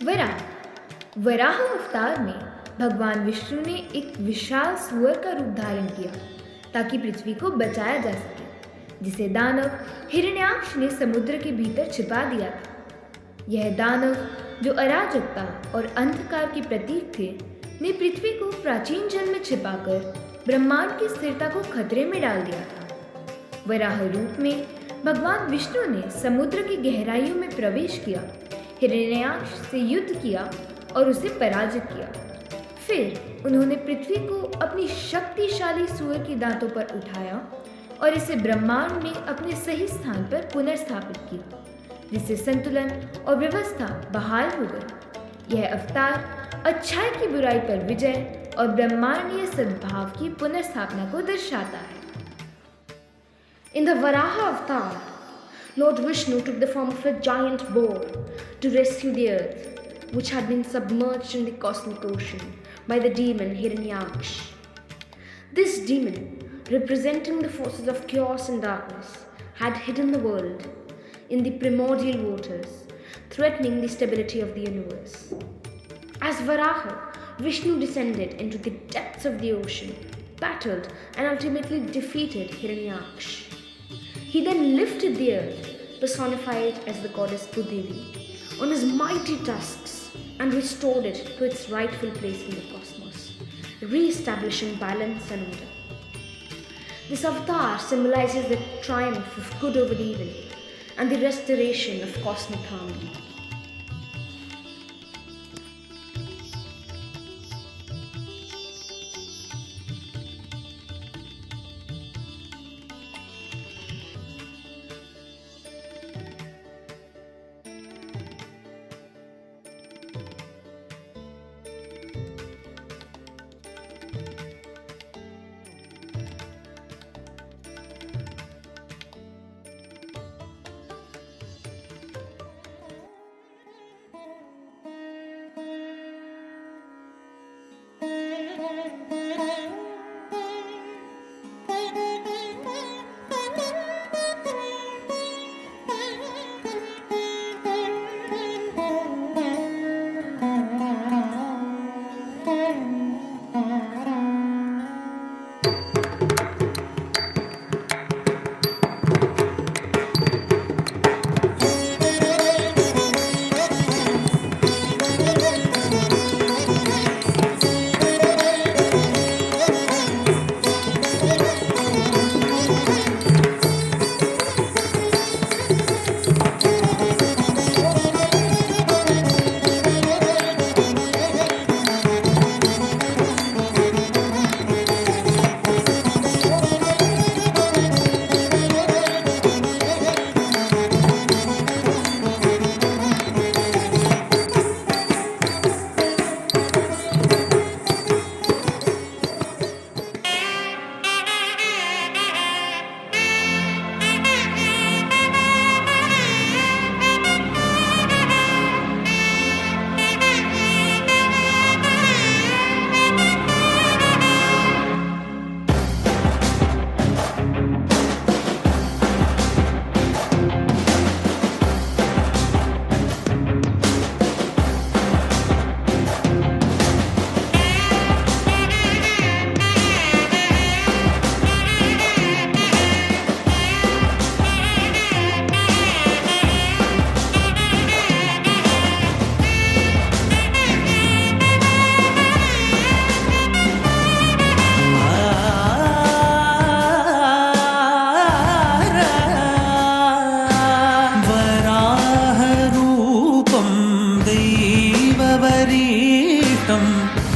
वराह वराह अवतार में भगवान विष्णु ने एक विशाल सूअर का रूप धारण किया ताकि पृथ्वी को बचाया जा सके, जिसे दानव हिरण्याक्ष ने समुद्र के भीतर छिपा दिया था। यह दानव, जो अराजकता और अंधकार के प्रतीक थे, ने पृथ्वी को प्राचीन जल में छिपाकर ब्रह्मांड की स्थिरता को खतरे में डाल दिया था। वराह रूप में भगवान विष्णु ने समुद्र की गहराइयों में प्रवेश किया, हिरण्याक्ष से युद्ध किया और उसे पराजित किया। फिर उन्होंने पृथ्वी को अपनी शक्तिशाली सूअर के दांतों पर उठाया और इसे ब्रह्मांड में अपने सही स्थान पर पुनर्स्थापित किया, जिससे संतुलन और व्यवस्था बहाल हो गई। यह अवतार अच्छाई की बुराई पर विजय और ब्रह्मांडीय सद्भाव की पुनर्स्थापना को दर्शाता है। In the Varaha avatar, Lord Vishnu took the form of a giant boar to rescue the earth, which had been submerged in the cosmic ocean by the demon Hiranyaksha. This demon, representing the forces of chaos and darkness, had hidden the world in the primordial waters, threatening the stability of the universe. As Varaha, Vishnu descended into the depths of the ocean, battled and ultimately defeated Hiranyaksha. He then lifted the earth, personified as the goddess Bhudevi, on his mighty tusks and restored it to its rightful place in the cosmos, re-establishing balance and order. This avatar symbolizes the triumph of good over evil and the restoration of cosmic harmony.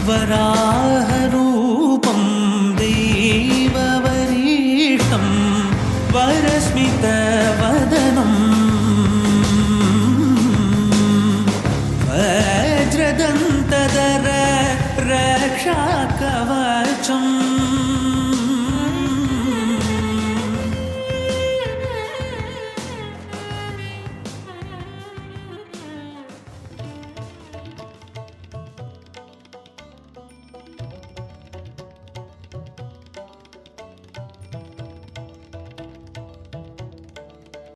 Varaha